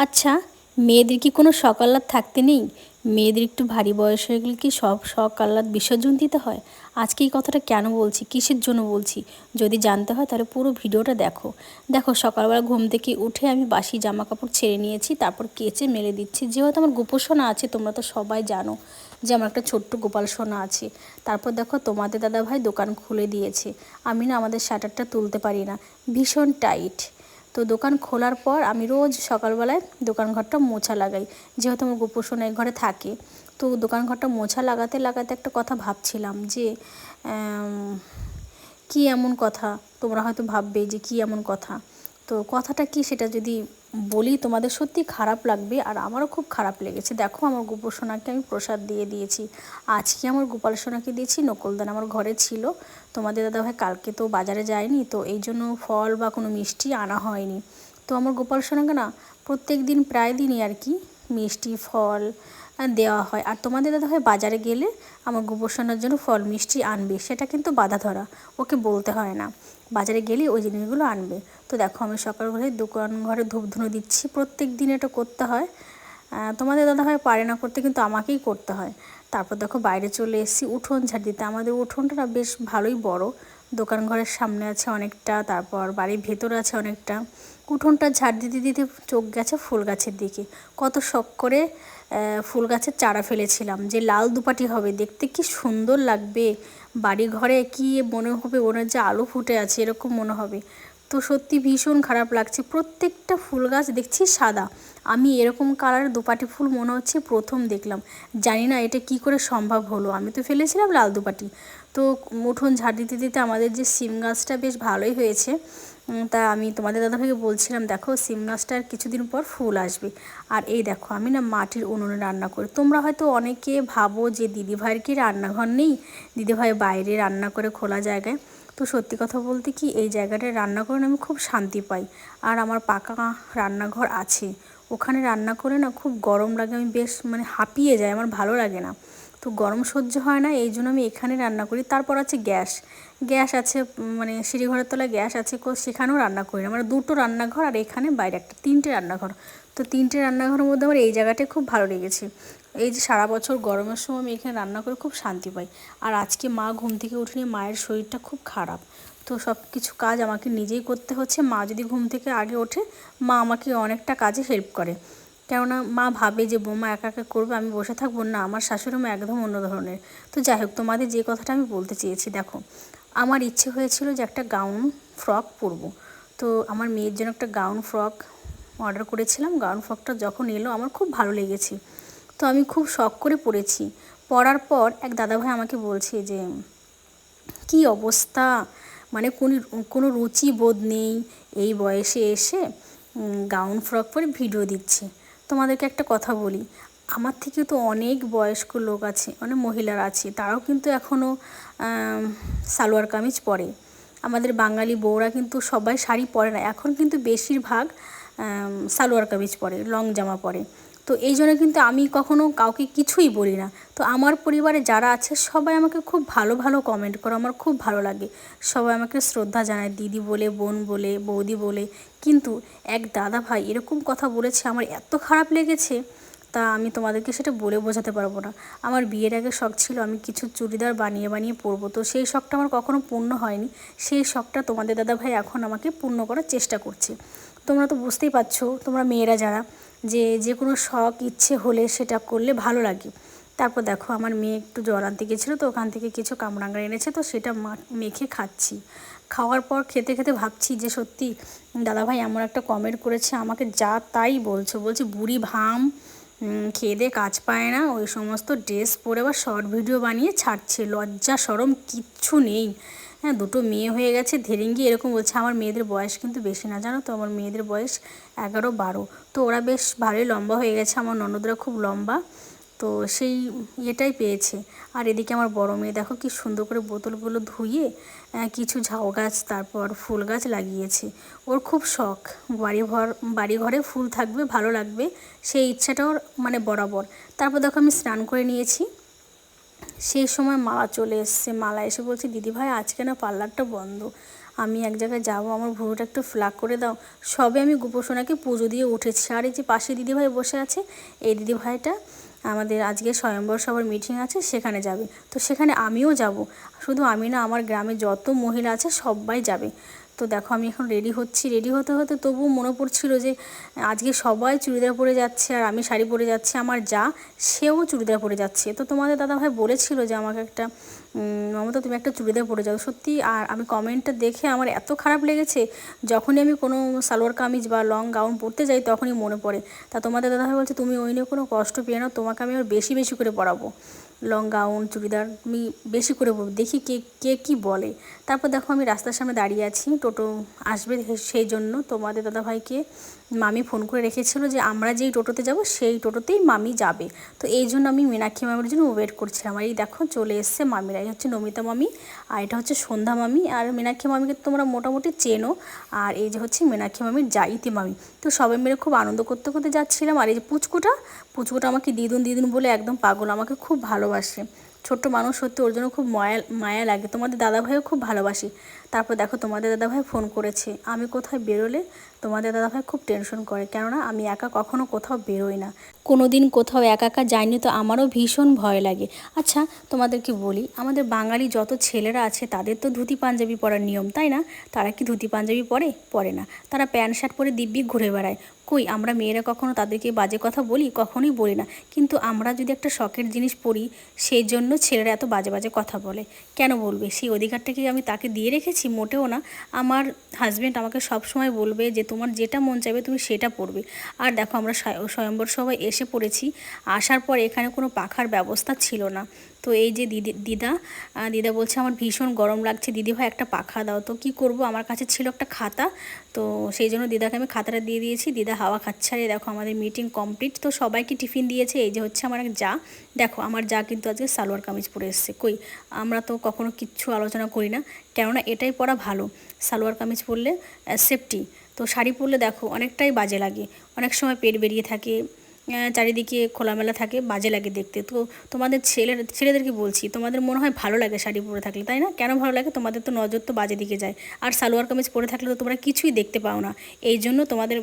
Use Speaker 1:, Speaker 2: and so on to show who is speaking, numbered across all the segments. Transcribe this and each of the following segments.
Speaker 1: আচ্ছা, মেয়েদের কি কোনো শখ আহ্লাদ থাকতে নেই? মেয়েদের একটু ভারী বয়স হয়ে গেলে কি সব শখ আহ্লাদ বিসর্জন দিতে হয়? আজকে এই কথাটা কেন বলছি, কিসের জন্য বলছি? যদি জানতে হয় তাহলে পুরো ভিডিওটা দেখো। দেখো, সকালবেলা ঘুম থেকে উঠে আমি বাসি জামা কাপড় ছেড়ে নিয়েছি, তারপর কেচে মেলে দিচ্ছি। যেহেতু আমার গোপোষণা আছে, তোমরা তো সবাই জানো যে আমার একটা ছোট্ট গোপাল সোনা আছে। তারপর দেখো, তোমাদের দাদাভাই দোকান খুলে দিয়েছে। আমি না আমাদের শাটারটা তুলতে পারি না, ভীষণ টাইট। তো দোকান খোলার পর আমি রোজ সকালবেলায় দোকান ঘরটা মোছা লাগাই, যেহেতু আমার গোপোষণা এক ঘরে থাকে। তো দোকান ঘরটা মোছা লাগাতে লাগাতে একটা কথা ভাবছিলাম যে কি এমন কথা, তোমরা হয়তো ভাববে যে কি এমন কথা। তো কথাটা কি সেটা যদি বলি তোমাদের সত্যি খারাপ লাগবে, আর আমারও খুব খারাপ লেগেছে। দেখো, আমার গোপাল সোনাকে আমি প্রসাদ দিয়ে দিয়েছি। আজকে আমার গোপাল সোনাকে দিয়েছি নকুলদান, আমার ঘরে ছিল। তোমাদের দাদাভাই কালকে তো বাজারে যায়নি, তো এই জন্য ফল বা কোনো মিষ্টি আনা হয়নি। তো আমার গোপাল সোনাকে না প্রত্যেক দিন প্রায় দিনই আর কি মিষ্টি ফল দেওয়া হয়। আর তোমাদের দাদাভাই বাজারে গেলে আমার গোপাল সোনার জন্য ফল মিষ্টি আনবে, সেটা কিন্তু বাধা ধরা, ওকে বলতে হয় না, বাজারে গেলেই ওই জিনিসগুলো আনবে। তো দেখো, আমি সকালবেলায় দোকান ঘরে ধূপ ধুনো দিচ্ছি, প্রত্যেক দিন এটা করতে হয়। তোমাদের দাদাভাই পারে না করতে, কিন্তু আমাকেই করতে হয়। তারপর দেখো, বাইরে চলে এসেছি উঠোন ঝাড় দিতে। আমাদের উঠোনটা না বেশ ভালোই বড়, দোকান ঘরের সামনে আছে অনেকটা, তারপর বাড়ির ভেতরে আছে অনেকটা। উঠোনটা ঝাড় দিতে দিতে চোখ গেছে ফুল গাছের দিকে। কত শখ করে ফুল গাছের চারা ফেলেছিলাম যে লাল দুপাটি হবে, দেখতে কি সুন্দর লাগবে, বাড়ি ঘরে কি মনে হবে, ওনার যে আলো ফুটে আছে এরকম মনে হবে। তো সত্যি ভীষণ খারাপ লাগছে, প্রত্যেকটা ফুল গাছ দেখছি সাদা। আমি এরকম কালারের দুপাটি ফুল মনে হচ্ছে প্রথম দেখলাম। জানি না এটা কি করে সম্ভব হলো, আমি তো ফেলেছিলাম লাল দুপাটি। তো উঠোন ঝাড় দিতে দিতে আমাদের যে সিম গাছটা বেশ ভালোই হয়েছে। তা আমি তোমাদের দাদাভাইকে বলছিলাম, দেখো সিম গাছটার কিছুদিন পর ফুল আসবে। আর এই দেখো, আমি না মাটির উনুনে রান্না করি। তোমরা হয়তো অনেকে ভাবো যে দিদিভাইয়ের কি রান্নাঘর নেই, দিদিভাই বাইরে রান্না করে খোলা জায়গায়। তো সত্যি কথা বলতে কি, এই জায়গাটায় রান্না করে আমি খুব শান্তি পাই। আর আমার পাকা রান্নাঘর আছে, ওখানে রান্না করে না খুব গরম লাগে, আমি বেশ মানে হাঁপিয়ে যাই, আমার ভালো লাগে না। তো গরম সহ্য হয় না, এই জন্য আমি এখানে রান্না করি। তারপর আছে গ্যাস, গ্যাস আছে, মানে সিঁড়িঘরের তলায় গ্যাস আছে, সেখানেও রান্না করি না। মানে দুটো রান্নাঘর, আর এখানে বাইরে একটা, তিনটে রান্নাঘর। তো তিনটে রান্নাঘরের মধ্যে আমার এই জায়গাটায় খুব ভালো লেগেছে। এই যে সারা বছর গরমের সময় আমি এখানে রান্না করে খুব শান্তি পাই। আর আজকে মা ঘুম থেকে উঠেনি, মায়ের শরীরটা খুব খারাপ। তো সব কিছু কাজ আমাকে নিজেই করতে হচ্ছে। মা যদি ঘুম থেকে আগে ওঠে, মা আমাকে অনেকটা কাজে হেল্প করে। কেননা মা ভাবে যে বৌমা একা একা করবে, আমি বসে থাকবো না, আমার শাশুড়ি মা একদম অন্য ধরনের। তো যাই হোক, তোমাদের যে কথাটা আমি বলতে চেয়েছি, দেখো, আমার ইচ্ছে হয়েছিল যে একটা গাউন ফ্রক পরবো। তো আমার মেয়ের জন্য একটা গাউন ফ্রক অর্ডার করেছিলাম। গাউন ফ্রকটা যখন এলো আমার খুব ভালো লেগেছে, তো আমি খুব শখ করে পরেছি। পরার পর এক দাদাভাই আমাকে বলছে যে কি অবস্থা, মানে কোনো কোনো রুচি বোধ নেই, এই বয়সে এসে গাউন ফ্রক পরে ভিডিও দিচ্ছে। তোমাদেরকে একটা কথা বলি, আমার থেকে তো অনেক বয়স্ক লোক আছে, অনেক মহিলারা আছে, তারাও কিন্তু এখনও সালোয়ার কামিজ পরে। আমাদের বাঙালি বউরা কিন্তু সবাই শাড়ি পরে না, এখন কিন্তু বেশিরভাগ সালোয়ার কামিজ পরে, লং জামা পরে। তো এই জন্য কিন্তু আমি কখনো কাউকে কিছুই বলি না। তো আমার পরিবারে যারা আছে সবাই আমাকে খুব ভালো ভালো কমেন্ট করে, আমার খুব ভালো লাগে। সবাই আমাকে শ্রদ্ধা জানায়, দিদি বলে, বোন বলে, বৌদি বলে। কিন্তু এক দাদা ভাই এরকম কথা বলেছে, আমার এত খারাপ লেগেছে, তা আমি তোমাদেরকে সেটা বলে বোঝাতে পারবো না। আমার বিয়ের আগে শখ ছিল আমি কিছু চুড়িদার বানিয়ে বানিয়ে পরবো, তো সেই শখটা আমার কখনো পূর্ণ হয়নি। সেই শখটা তোমাদের দাদাভাই এখন আমাকে পূর্ণ করার চেষ্টা করছে। তোমরা তো বুঝতেই পারছো, তোমরা মেয়েরা যারা, যে যে কোনো শখ ইচ্ছে হলে সেটা করলে ভালো লাগে। তারপর দেখো, আমার মেয়ে একটু জ্বর আনতে গেছিলো, তো ওখান থেকে কিছু কামরাঙা এনেছে, তো সেটা মেখে খাচ্ছি। খাওয়ার পর খেতে খেতে ভাবছি যে সত্যি দাদাভাই এমন একটা কমেন্ট করেছে, আমাকে যা তাই বলছে বুড়ি ভাম, খেয়ে দিয়ে কাজ পায় না, ওই সমস্ত ড্রেস পরে বা শর্ট ভিডিও বানিয়ে ছাড়ছে, লজ্জা শরম কিচ্ছু নেই। হ্যাঁ, দুটো মেয়ে হয়ে গেছে ধেরেঙ্গি, এরকম বলছে। আমার মেয়েদের বয়স কিন্তু বেশি না, জানো তো, আমার মেয়েদের বয়স 11-12। তো ওরা বেশ ভালোই লম্বা হয়ে গেছে, আমার ননদরা খুব লম্বা। তো সেই ইয়েটাই পেয়েছে। আর এদিকে আমার বড় মেয়ে দেখো কি সুন্দর করে বোতলগুলো ধুয়ে কিছু ঝাউ গাছ, তারপর ফুল গাছ লাগিয়েছে। ওর খুব শখ বাড়ি ঘরে ফুল থাকবে, ভালো লাগবে, সেই ইচ্ছাটা ওর মানে বরাবর। তারপর দেখো, আমি স্নান করে নিয়েছি, সেই সময় মালা চলে এসছে। মালা এসে বলছে, দিদিভাই আজকে না পার্লারটা বন্ধ। আমি এক জায়গায় যাবো, আমার ভুরুটা একটু ফ্ল্যাগ করে দাও। সবে আমি গোপোষণাকে পুজো দিয়ে উঠেছি। আর এই যে পাশে দিদিভাই বসে আছে, এই দিদিভাইটা আমাদের আজকে স্বয়ম্বর সভার মিটিং আছে, সেখানে যাবে। তো সেখানে আমিও যাব। শুধু আমি না, আমার গ্রামে যত মহিলা আছে সবাই যাবে। তো দেখো আমি এখন রেডি হচ্ছি। রেডি হতে হতে তবুও মনে পড়ছিল যে আজকে সবাই চুড়িদার পরে যাচ্ছে আর আমি শাড়ি পরে যাচ্ছি। আমার যা, সেও চুড়িদার পরে যাচ্ছে। তো তোমাদের দাদাভাই বলেছিল যে আমাকে একটা মমতা তুমি একটা চুড়িদার পরে যাও। সত্যি, আর আমি কমেন্টটা দেখে আমার এত খারাপ লেগেছে। যখনই আমি কোনো সালোয়ার কামিজ বা লং গাউন পরতে যাই তখনই মনে পড়ে। তা তোমাদের দাদাভাই বলছে তুমি ওই নিয়ে কোনো কষ্ট পেয়ে নাও, তোমাকে আমি আর বেশি বেশি করে পরাবো। লং গাউন চুড়িদার আমি বেশি করে পরবো, দেখি কে কে কী বলে। তারপর দেখো আমি রাস্তার সামনে দাঁড়িয়ে আছি, টোটো আসবে সেই জন্য তোমাদের দাদাভাইকে মামি ফোন করে রেখেছিল যে আমরা যেই টোটোতে যাব সেই টোটোতেই মামি যাবে। তো এই জন্য আমি মীনাক্ষী মামির জন্য ওয়েট করছিলাম। আর এই দেখো চলে এসছে মামিরা। এই হচ্ছে নমিতা মামি, আর এটা হচ্ছে সন্ধ্যা মামি। আর মীনাক্ষী মামিকে তোমরা মোটামুটি চেনো। আর এই যে হচ্ছে মীনাক্ষী মামির জাইতি মামি। তো সবাই মিলে খুব আনন্দ করতে করতে যাচ্ছিলাম। আর এই যে পুচকুটা আমাকে দিদুন দিদুন বলে একদম পাগল, আমাকে খুব ভালোবাসে। ছোট্ট মানুষ, সত্যি ওর জন্য খুব মায়া মায়া লাগে। তোমাদের দাদাভাইও খুব ভালোবাসি। তারপর দেখো তোমাদের দাদাভাই ফোন করেছে। আমি কোথায় বেরোলে তোমাদের দাদাভাই খুব টেনশন করে, কেননা আমি একা কখনো কোথাও বেরোই না। কোনো দিন কোথাও একা একা যাইনি, তো আমারও ভীষণ ভয় লাগে। আচ্ছা তোমাদেরকে বলি, আমাদের বাঙালি যত ছেলেরা আছে তাদের তো ধুতি পাঞ্জাবি পরার নিয়ম, তাই না? তারা কি ধুতি পাঞ্জাবি পরে না। তারা প্যান্ট শার্ট পরে দিব্যি ঘুরে বেড়ায়। কই আমরা মেয়েরা কখনো তাদেরকে বাজে কথা বলি? কখনোই বলি না। কিন্তু আমরা যদি একটা শখের জিনিস পরি, সেই জন্য ছেলেরা এত বাজে বাজে কথা বলে। কেন বলবে? সেই অধিকারটা কি আমি তাকে দিয়ে রেখেছি? মোটেও না। আমার হাজব্যান্ড আমাকে সব সময় বলবে যে তোমার যেটা মন চাইবে তুমি সেটা পরবে। আর দেখো আমরা স্বয়ম্বর সভায় এসে পড়েছি। আসার পর এখানে কোনো পাখার ব্যবস্থা ছিল না। তো এই যে দিদা বলছে আমার ভীষণ গরম লাগছে, দিদিভাই একটা পাখা দাও। তো কি করব, আমার কাছে ছিল একটা খাতা। তো সেই জন্য দিদাকে আমি খাতাটা দিয়ে দিয়েছি। দিদা হাওয়া খাচ্ছে। আর দেখো আমাদের মিটিং কমপ্লিট। তো সবাইকে টিফিন দিয়েছে। এই যে হচ্ছে আমার এক যা। দেখো আমার যা কিন্তু আজকে সালোয়ার কামিজ পরে এসছে। কই, আমরা তো কখনো কিচ্ছু আলোচনা করি না, কেননা এটাই পরা ভালো। সালোয়ার কামিজ পরলে সেফটি। তো শাড়ি পরলে দেখো অনেকটাই বাজে লাগে। অনেক সময় পেট বেরিয়ে থাকে, চারিদিকে খোলামেলা থাকে, বাজে লাগে দেখতে। তো তোমাদের ছেলেদেরকে বলছি, তোমাদের মনে হয় ভালো লাগে শাড়ি পরে থাকলে, তাই না? কেন ভালো লাগে? তোমাদের তো নজর তো বাজে দিকে যায়। আর সালোয়ার কামিজ পরে থাকলে তো তোমরা কিছুই দেখতে পাও না। এই জন্য তোমাদের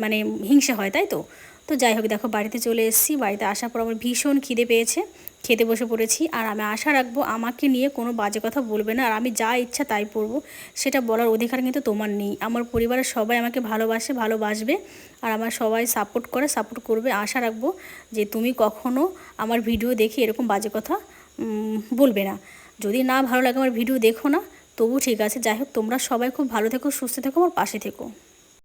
Speaker 1: মানে হিংসা হয়, তাই তো? তো যাই হোক, দেখো বাড়িতে চলে এসেছি। বাড়িতে আসার পর আমার ভীষণ খিদে পেয়েছে। খেতে বসে পড়েছি। আর আমি আশা রাখবো আমাকে নিয়ে কোনো বাজে কথা বলবে না, আর আমি যা ইচ্ছা তাই পরবো। সেটা বলার অধিকার কিন্তু তোমার নেই। আমার পরিবারের সবাই আমাকে ভালোবাসবে। আর আমার সবাই সাপোর্ট করবে। আশা রাখবো যে তুমি কখনো আমার ভিডিও দেখে এরকম বাজে কথা বলবে না। যদি না ভালো লাগে আমার ভিডিও দেখো না, তবু ঠিক আছে। যাই হোক, তোমরা সবাই খুব ভালো থেকো, সুস্থ থেকো, আমার পাশে থেকো।